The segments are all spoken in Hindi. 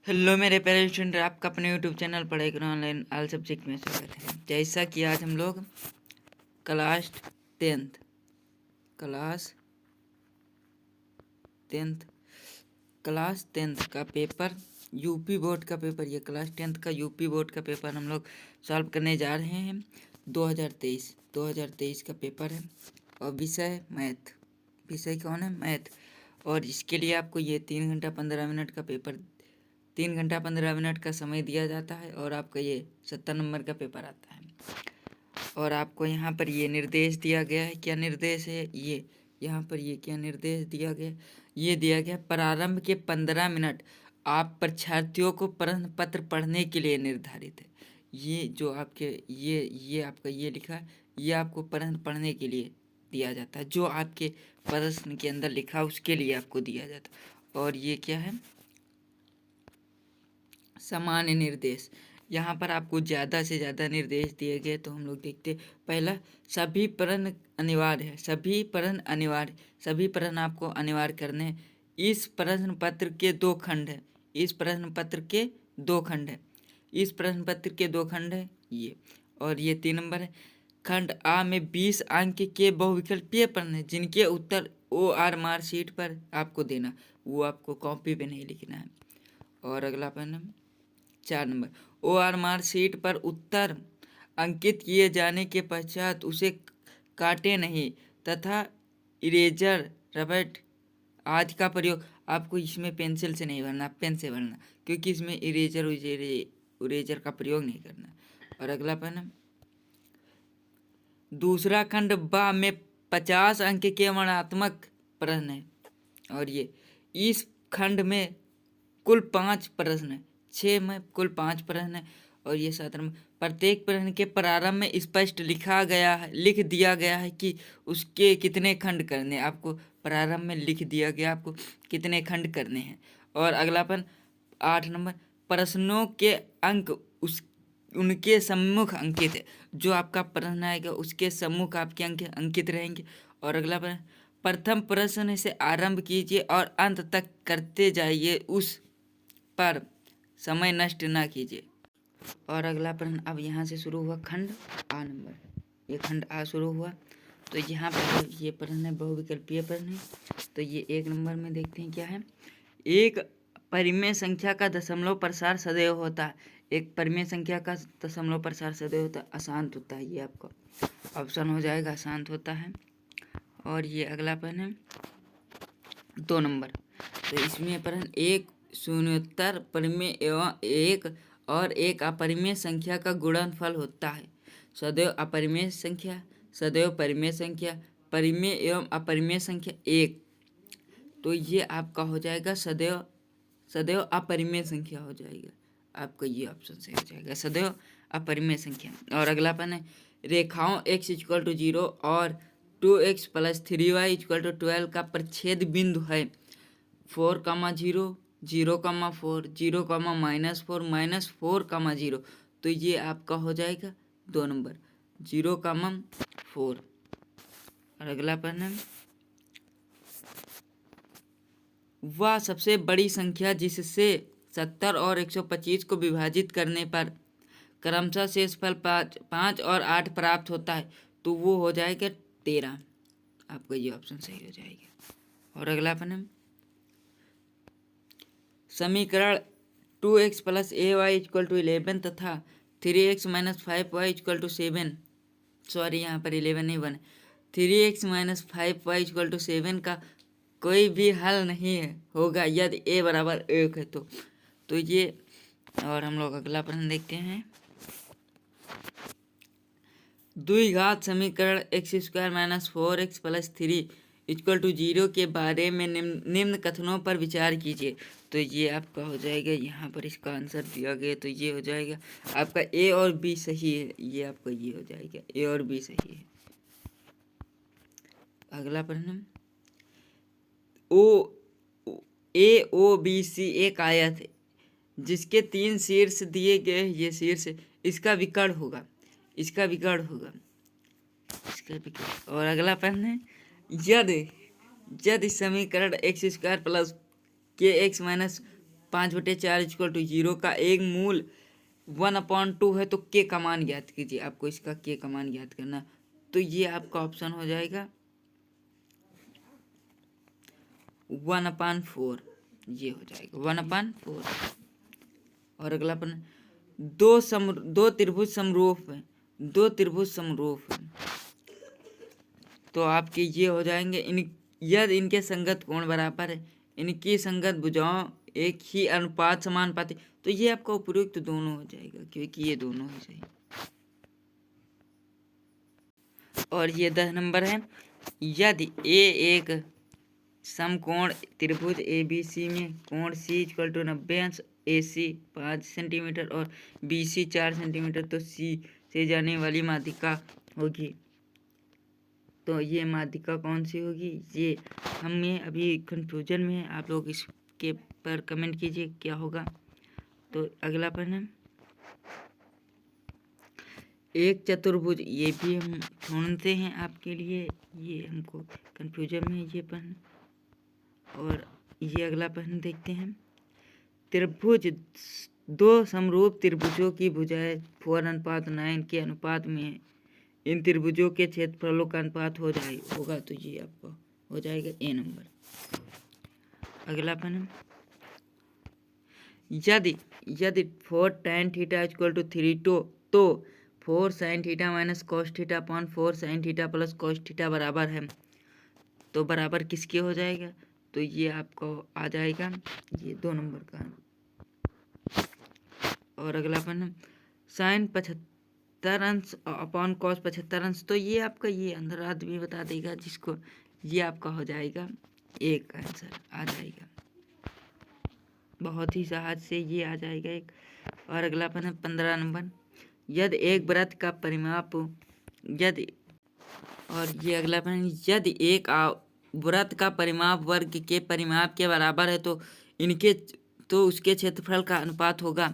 हेलो मेरे प्यारे स्टूडेंट, आपका अपने यूट्यूब चैनल पढ़ाई करो ऑनलाइन ऑल सब्जेक्ट में स्वागत है। जैसा कि आज हम लोग क्लास टेंथ क्लास टेंथ का पेपर यूपी बोर्ड का पेपर, ये क्लास टेंथ का यूपी बोर्ड का पेपर हम लोग सॉल्व करने जा रहे हैं। 2023 का पेपर है और विषय मैथ। विषय कौन है? मैथ। और इसके लिए आपको ये 3 घंटा 15 मिनट का पेपर 3 घंटा 15 मिनट का समय दिया जाता है और आपका ये 70 नंबर का पेपर आता है। और आपको यहाँ पर ये निर्देश दिया गया है। क्या निर्देश है ये? यहाँ पर ये क्या निर्देश दिया गया? ये दिया गया प्रारंभ के 15 मिनट आप परीक्षार्थियों को प्रश्न पत्र पढ़ने के लिए निर्धारित है। ये जो आपके ये आपका ये लिखा है, ये आपको प्रश्न पढ़ने के लिए दिया जाता है। जो आपके प्रश्न के अंदर लिखा उसके लिए आपको दिया जाता है। और ये क्या है? सामान्य निर्देश। यहाँ पर आपको ज़्यादा से ज़्यादा निर्देश दिए गए, तो हम लोग देखते पहला, सभी प्रश्न अनिवार्य है। सभी प्रश्न आपको अनिवार्य करने हैं। इस प्रश्न पत्र के 2 खंड हैं। इस प्रश्न पत्र के 2 खंड है ये। और ये 3 नंबर है। खंड आ में 20 अंक के बहुविकल्पीय प्रश्न हैं जिनके उत्तर OR मार्कशीट पर आपको देना, वो आपको कॉपी पे नहीं लिखना है। और अगला प्रश्न 4 नंबर, OR मार्कशीट पर उत्तर अंकित किए जाने के पश्चात उसे काटे नहीं तथा इरेजर, रबर आदि का प्रयोग। आपको इसमें पेंसिल से नहीं भरना, पेन से भरना, क्योंकि इसमें इरेजर का प्रयोग नहीं करना। और अगला प्रश्न, दूसरा खंड बा में 50 अंक के वर्णनात्मक प्रश्न है। और ये इस खंड में कुल 5 प्रश्न है। 6 में कुल 5 प्रश्न है। और ये 7 नंबर, प्रत्येक प्रश्न के प्रारंभ में स्पष्ट लिख दिया गया है कि उसके कितने खंड करने। आपको प्रारंभ में लिख दिया गया आपको कितने खंड करने हैं। और अगला प्रश्न 8 नंबर, प्रश्नों के अंक उनके सम्मुख अंकित है। जो आपका प्रश्न आएगा उसके सम्मुख आपके अंक अंकित रहेंगे। और अगला प्रश्न, प्रथम प्रश्न से आरंभ कीजिए और अंत तक करते जाइए, उस पर समय नष्ट ना कीजिए। और अगला प्रश्न अब यहाँ से शुरू हुआ खंड आ नंबर, ये खंड आ शुरू हुआ। तो यहाँ पर ये प्रश्न है, बहुविकल्पीय प्रश्न है। तो ये 1 नंबर में देखते हैं क्या है। एक परिमेय संख्या का दशमलव प्रसार सदैव होता है। एक परिमेय संख्या का दशमलव प्रसार सदैव होता है, अशांत होता है। ये आपका ऑप्शन हो जाएगा, अशांत होता है। और ये अगला प्रश्न है 2 नंबर। तो इसमें प्रश्न, एक शून्योत्तर परिमेय एवं एक अपरिमेय संख्या का गुणनफल होता है। सदैव अपरिमेय संख्या, सदैव परिमेय संख्या, परिमेय एवं अपरिमेय संख्या 1। तो ये आपका हो जाएगा सदैव अपरिमेय संख्या हो जाएगा। आपका ये ऑप्शन सही हो जाएगा, सदैव अपरिमेय संख्या। और अगला प्रश्न है, रेखाओं x = 0 और 2x + 3y = 12 का प्रच्छेद बिंदु है 4, 0, 0, 4, 0, -4, -4, 0। तो ये आपका हो जाएगा 2 नंबर, 0, 4। और अगला प्रश्न है, वह सबसे बड़ी संख्या जिससे 70 और 125 को विभाजित करने पर क्रमशः शेषफल 5 और 8 प्राप्त होता है, तो वो हो जाएगा 13। आपका ये ऑप्शन सही हो जाएगा। और अगला प्रश्न, समीकरण 2x + ay = 11 तथा 3x - 5y = 7, सॉरी यहाँ पर 11 नहीं बने, 3x - 5y = 7 का कोई भी हल नहीं होगा यदि a = 1 है तो ये। और हम लोग अगला प्रश्न देखते हैं, द्विघात समीकरण x² - 4x + 3 = 0 के बारे में निम्न कथनों पर विचार कीजिए। तो ये आपका हो जाएगा, यहाँ पर इसका आंसर दिया गया, तो ये हो जाएगा आपका a और b सही है। ये आपका ये हो जाएगा, a और b सही है। अगला प्रश्न, AOBC एक आयत है जिसके 3 शीर्ष दिए गए, ये शीर्ष इसका विकर्ण होगा। और अगला प्रश्न है, यदि समीकरण x² + kx - 5/4 इक्वल टू 0 का एक मूल 1/2 है, तो के का मान ज्ञात कीजिए। आपको इसका के का मान ज्ञात करना, तो ये आपका ऑप्शन हो जाएगा 1/4, ये हो जाएगा 1/4। और अगला अपन, दो त्रिभुज समरूप है, दो त्रिभुज समरूप है, तो आपके ये हो जाएंगे यदि इनके संगत कोण बराबर है, इनकी संगत भुजाओं एक ही अनुपात समानुपाती, तो ये आपका उपयुक्त दोनों हो जाएगा, क्योंकि ये दोनों हो जाएगा। और ये 10 नंबर है, यदि ए एक समकोण त्रिभुज ABC में कोण C इक्वल टू 90 अंश, AC 5 सेंटीमीटर और BC 4 सेंटीमीटर, तो C से जाने वाली माध्यिका होगी। तो ये माध्यिका कौन सी होगी, ये हमें अभी कंफ्यूजन में है, आप लोग इसके पर कमेंट कीजिए क्या होगा। तो अगला प्रश्न है, एक चतुर्भुज, ये भी हम ढूंढते हैं आपके लिए, ये हमको कंफ्यूजन में है ये प्रश्न। और ये अगला प्रश्न देखते हैं, त्रिभुज, दो समरूप त्रिभुजों की भुजाएं 4:9 के अनुपात में है, इन त्रिभुजों के क्षेत्रफलों का अनुपात होगा, तो ये आपको हो जाएगा ए नंबर। अगला प्रश्न, यदि 4 tan थीटा इक्वल टू 3 तो 4 sin theta minus cos theta upon 4 sin theta plus cos theta बराबर है, तो बराबर किसके हो जाएगा, तो ये आपको आ जाएगा ये 2 नंबर का। और अगला प्रश्न, sin 75 अंश अपॉन cos 75 अंश, तो ये आपका ये अंदर आदमी बता देगा, जिसको ये आपका हो जाएगा एक आंसर आ जाएगा, बहुत ही सहज से ये आ जाएगा एक। और अगला प्रश्न 15 नंबर, यदि एक वृत्त का परिमाप, और ये अगला प्रश्न, यदि एक वृत्त का परिमाप वर्ग के परिमाप के बराबर है, तो उसके क्षेत्रफल का अनुपात होगा,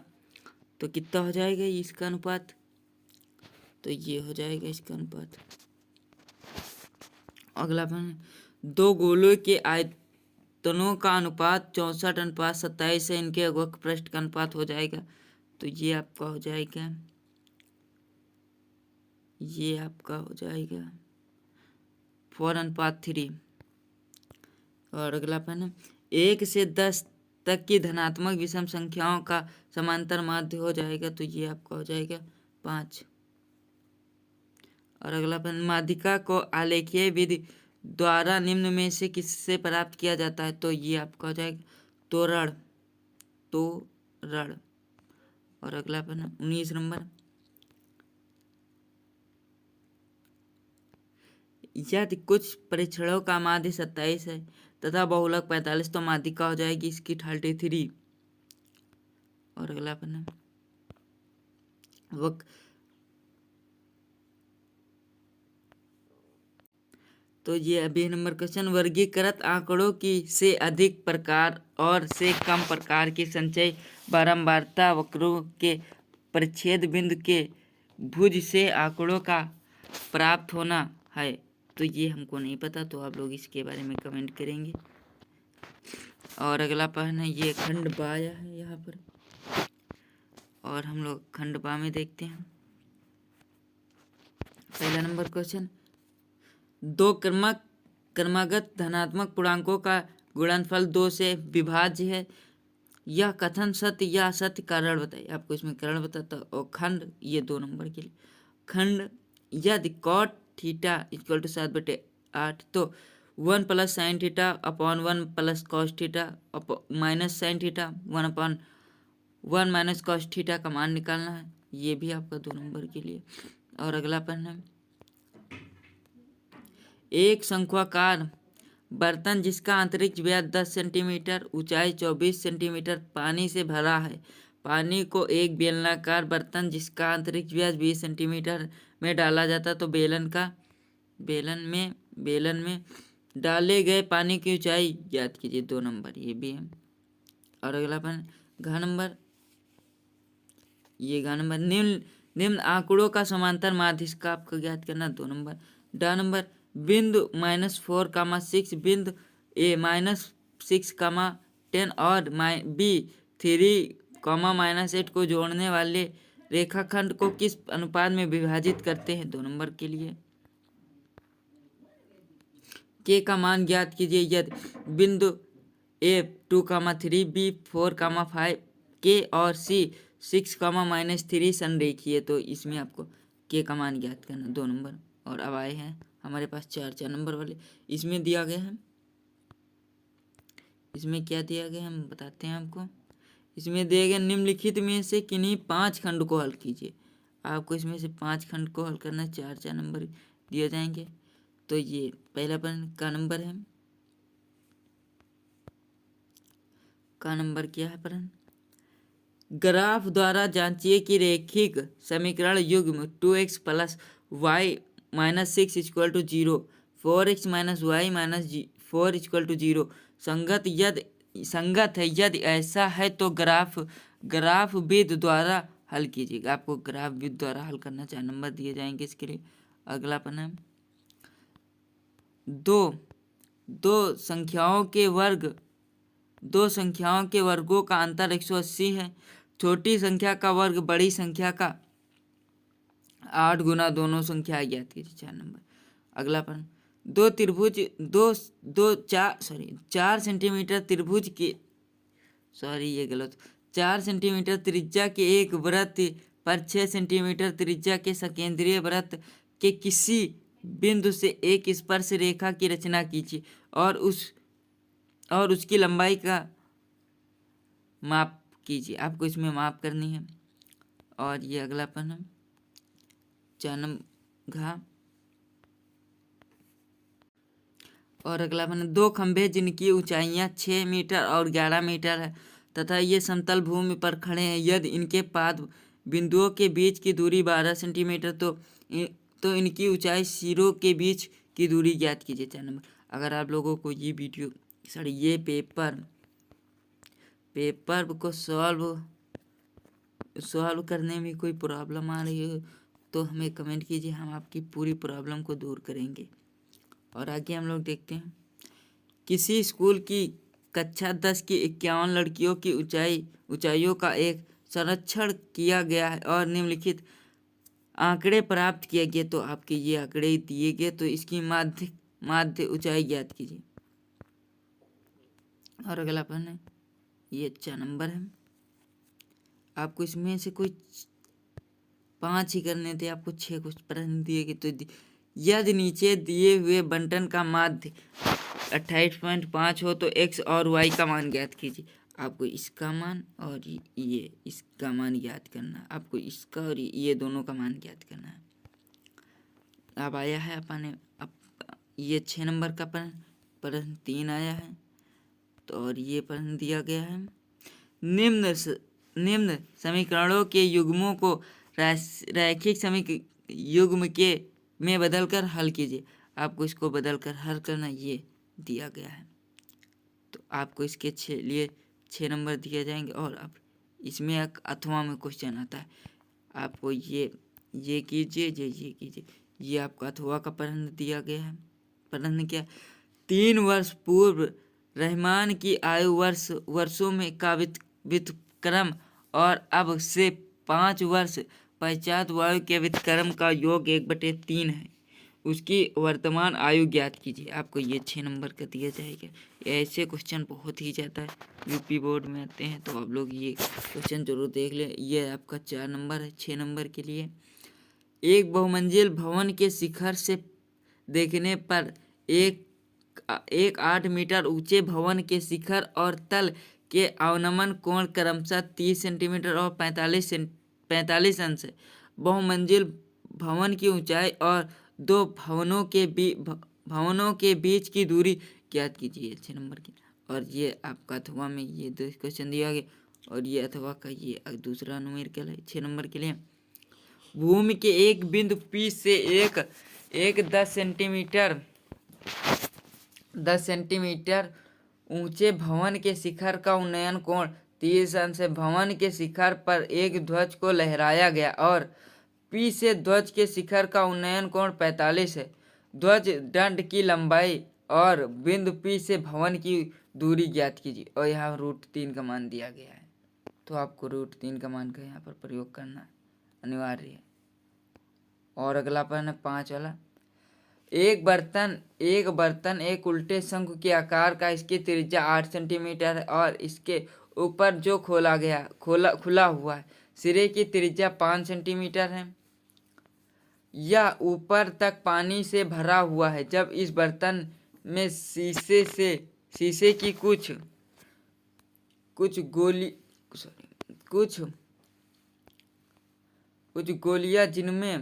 तो कितना हो जाएगा इसका अनुपात, तो ये हो जाएगा इसका अनुपात। अगला प्रश्न, दो गोलों के आयतनों का अनुपात 64:27 है, इनके वक्र पृष्ठ का अनुपात हो जाएगा, तो ये आपका हो जाएगा 4:3। और अगला प्रश्न, 1 से 10 तक की धनात्मक विषम संख्याओं का समांतर माध्य हो जाएगा, तो ये आपका हो जाएगा 5। और अगला प्रश्न, माध्यिका को आलेखीय विधि द्वारा निम्न में से किससे प्राप्त किया जाता है, तो ये आपका हो जाएगा त्वरण। और अगला प्रश्न 19 नंबर, यदि कुछ परीक्षणों का माध्य 27 है तथा बहुलक 45, तो माध्यिका हो जाएगी इसकी 33। और अगला प्रश्न, तो ये अभी नंबर क्वेश्चन, वर्गीकृत आंकड़ों की से अधिक प्रकार और से कम प्रकार की संचय बारंबारता वक्रों के परिच्छेद बिंदु के भुज से आंकड़ों का प्राप्त होना है, तो ये हमको नहीं पता, तो आप लोग इसके बारे में कमेंट करेंगे। और अगला प्रश्न है, ये खंड बा है यहाँ पर, और हम लोग खंड बा में देखते हैं। पहला नंबर क्वेश्चन, दो क्रमागत धनात्मक पूर्णांकों का गुणनफल 2 से विभाज्य है, यह कथन सत्य या असत्य, कारण बताइए। आपको इसमें कारण बताता। और खंड, ये 2 नंबर के लिए खंड, यदि cot थीटा इक्वल टू 7/8, तो 1 + sin theta upon 1 + cos theta minus sin theta 1/1 - cos theta का मान निकालना है, ये भी आपका 2 नंबर के लिए। और अगला प्रश्न है, एक शंक्वाकार बर्तन जिसका आंतरिक व्यास 10 सेंटीमीटर, ऊंचाई 24 सेंटीमीटर पानी से भरा है, पानी को एक बेलनाकार बर्तन जिसका आंतरिक व्यास 20 सेंटीमीटर में डाला जाता, तो बेलन में डाले गए पानी की ऊंचाई ज्ञात कीजिए। 2 नंबर ये भी है। और अगला प्रश्न घ नंबर, निम्न आंकड़ों का समांतर माध्य, इसका आपको ज्ञात करना। 2 नंबर। ड नंबर, बिंदु -4, 6 बिंदु A -6, 10 और B 3, -8 को जोड़ने वाले रेखाखंड को किस अनुपात में विभाजित करते हैं? 2 नंबर के लिए के का मान ज्ञात कीजिए यदि बिंदु ए 2,3 बी 4,5 के और सी 6,-3 संरेखीय। तो इसमें आपको के का मान ज्ञात करना 2 नंबर। और अब आए हैं हमारे पास 4 नंबर वाले। इसमें दिया गया है, इसमें क्या दिया गया हम बताते हैं आपको। इसमें दिए गए निम्नलिखित में से किन्हीं 5 खंड को हल कीजिए। आपको इसमें से 5 खंड को हल करना, 4 नंबर दिए जाएंगे। तो ये पहला प्रश्न का नंबर है, का नंबर क्या है प्रश्न? ग्राफ द्वारा जांचिए कि रैखिक समीकरण युग्म 2x + y - 6 = 0, 4x - y - 4 = 0 संगत है। यदि ऐसा है तो ग्राफ विधि द्वारा हल कीजिएगा। आपको ग्राफ विधि द्वारा हल करना 4 नंबर दिए जाएंगे इसके लिए। अगला प्रश्न है, दो संख्याओं के वर्गों का अंतर 180 है। छोटी संख्या का वर्ग बड़ी संख्या का 8 गुना दोनों संख्या ज्ञात कीजिए। 4 नंबर। अगला प्रश्न, 4 सेंटीमीटर त्रिभुज के 4 सेंटीमीटर त्रिज्या के एक वृत्त पर 6 सेंटीमीटर त्रिज्या के सकेंद्रीय वृत्त के किसी बिंदु से एक स्पर्श रेखा की रचना कीजिए और उसकी लंबाई का माप कीजिए। आपको इसमें माप करनी है। और ये अगला प्रश्न 4 नंबर। और अगला प्रश्न, 2 खंभे जिनकी ऊंचाइयां 6 मीटर और 11 मीटर है तथा ये समतल भूमि पर खड़े हैं। यदि इनके पाद बिंदुओं के बीच की दूरी 12 सेंटीमीटर तो इनकी ऊंचाई सिरों के बीच की दूरी ज्ञात कीजिए। 4 नंबर। अगर आप लोगों को ये वीडियो ये पेपर को सॉल्व करने में कोई प्रॉब्लम आ रही हो तो हमें कमेंट कीजिए, हम आपकी पूरी प्रॉब्लम को दूर करेंगे। और आगे हम लोग देखते हैं, किसी स्कूल की कक्षा 10 की 51 लड़कियों की ऊंचाइयों का एक संरक्षण किया गया है और निम्नलिखित आंकड़े प्राप्त किए गए। तो आपके ये आंकड़े दिए गए, तो इसकी माध्य ऊंचाई ज्ञात कीजिए। और अगला प्रश्न है, ये 4 नंबर है। आपको इसमें से कोई 5 ही करने थे, आपको 6 कुछ प्रश्न दिए गए। तो यदि नीचे दिए हुए बंटन का माध्य 28.5 हो तो x और y का मान ज्ञात कीजिए। आपको इसका मान और ये इसका मान ज्ञात करना। आपको इसका और ये दोनों का मान ज्ञात करना है। अब आया है अपने ये 6 नंबर का प्रश्न 3 आया है। तो और ये प्रश्न दिया गया है, निम्न समीकरणों के युग्मों को रैखिक समीकरण युग्म के में बदलकर हल कीजिए। आपको इसको बदलकर हल करना, ये दिया गया है। तो आपको इसके 6 नंबर दिए जाएंगे। और अब इसमें एक अथवा में क्वेश्चन आता है, आपको ये कीजिए, ये कीजिए। ये आपको अथवा का प्रश्न दिया गया है। प्रश्न क्या, 3 वर्ष पूर्व रहमान की आयु वर्षों में का व्युत्क्रम और अब से 5 वर्ष पश्चात वायु के व्युत्क्रम का योग 1/3 है। उसकी वर्तमान आयु ज्ञात कीजिए। आपको ये 6 नंबर का दिया जाएगा। ऐसे क्वेश्चन बहुत ही ज़्यादा यूपी बोर्ड में आते हैं, तो आप लोग ये क्वेश्चन जरूर देख लें। ये आपका 4 नंबर है। 6 नंबर के लिए, एक बहुमंजिल भवन के शिखर से देखने पर एक 8 मीटर ऊंचे भवन के शिखर और तल के अवनमन कोण क्रमशः 30 सेंटीमीटर और 45 अंश है। बहुमंजिल भवन की ऊंचाई और 2 भवनों के बीच की दूरी ज्ञात कीजिए। 6 नंबर की। और ये आपका अथवा में ये 2 क्वेश्चन दिया गया। और ये अथवा का ये दूसरा न्यूमेरिकल है। 6 नंबर के लिए, भूमि के एक बिंदु P से एक 10 सेंटीमीटर ऊंचे भवन के शिखर का उन्नयन कोण 30 अंश है। भवन के शिखर पर एक ध्वज को लहराया गया और P से ध्वज के शिखर का उन्नयन कोण 45 है। ध्वज दंड की लंबाई और बिंदु P से भवन की दूरी ज्ञात कीजिए। और यहाँ √3 का मान दिया गया है। तो आपको √3 का मान का यहाँ पर प्रयोग करना अनिवार्य है। और अगला प्रश्न है 5 वाला। एक बर्तन एक उल्टे शंकु के आकार का, इसकी त्रिज्या 8 सेंटीमीटर है और इसके ऊपर जो खुला हुआ है सिरे की त्रिज्या 5 सेंटीमीटर है। यह ऊपर तक पानी से भरा हुआ है। जब इस बर्तन में शीशे की कुछ गोलियां जिनमें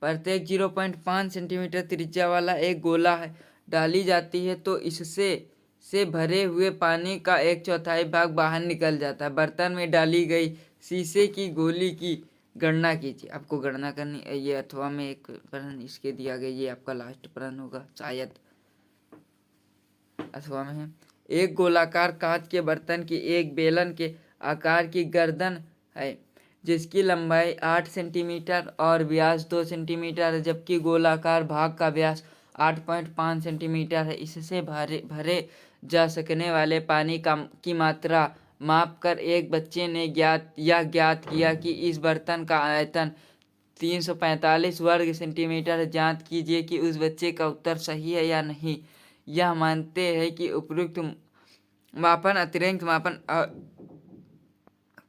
प्रत्येक 0.5 सेंटीमीटर त्रिज्या वाला एक गोला है डाली जाती है तो इससे भरे हुए पानी का 1/4 भाग बाहर निकल जाता है। बर्तन में डाली गई शीशे की गोली की गणना कीजिए। आपको गणना करनी है ये, अथवा में एक प्रश्न इसके दिया गया, ये आपका लास्ट प्रश्न होगा शायद, अथवा में है। एक गोलाकार कांच के बर्तन की एक बेलन के आकार की गर्दन है जिसकी लंबाई 8 सेंटीमीटर और व्यास 2 सेंटीमीटर है, जबकि गोलाकार भाग का व्यास 8.5 सेंटीमीटर है। इससे भरे जा सकने वाले पानी की मात्रा मापकर एक बच्चे ने ज्ञात किया कि इस बर्तन का आयतन 345 वर्ग सेंटीमीटर है। जांच कीजिए कि उस बच्चे का उत्तर सही है या नहीं। यह मानते हैं कि उपयुक्त मापन अतिरिक्त मापन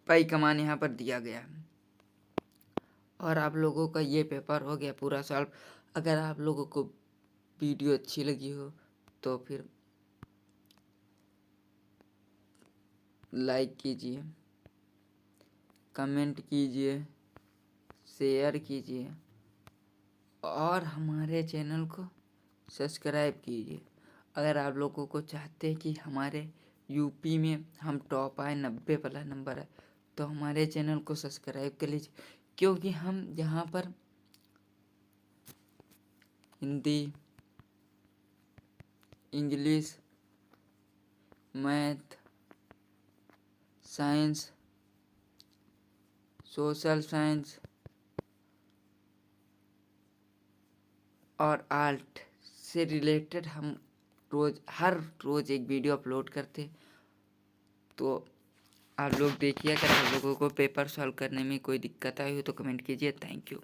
पाई का मान यहाँ पर दिया गया है। और आप लोगों का ये पेपर हो गया पूरा सॉल्व। अगर आप लोगों को वीडियो अच्छी लगी हो तो फिर लाइक कीजिए, कमेंट कीजिए, शेयर कीजिए और हमारे चैनल को सब्सक्राइब कीजिए। अगर आप लोगों को चाहते हैं कि हमारे यूपी में हम टॉप आए, 90 वाला नंबर है, तो हमारे चैनल को सब्सक्राइब कर लीजिए, क्योंकि हम यहाँ पर Hindi, English, math, science, social science और आर्ट से रिलेटेड हम हर रोज़ एक वीडियो अपलोड करते। तो आप लोग देखिए। अगर आप लोगों को पेपर सॉल्व करने में कोई दिक्कत आई हो तो कमेंट कीजिए। Thank you.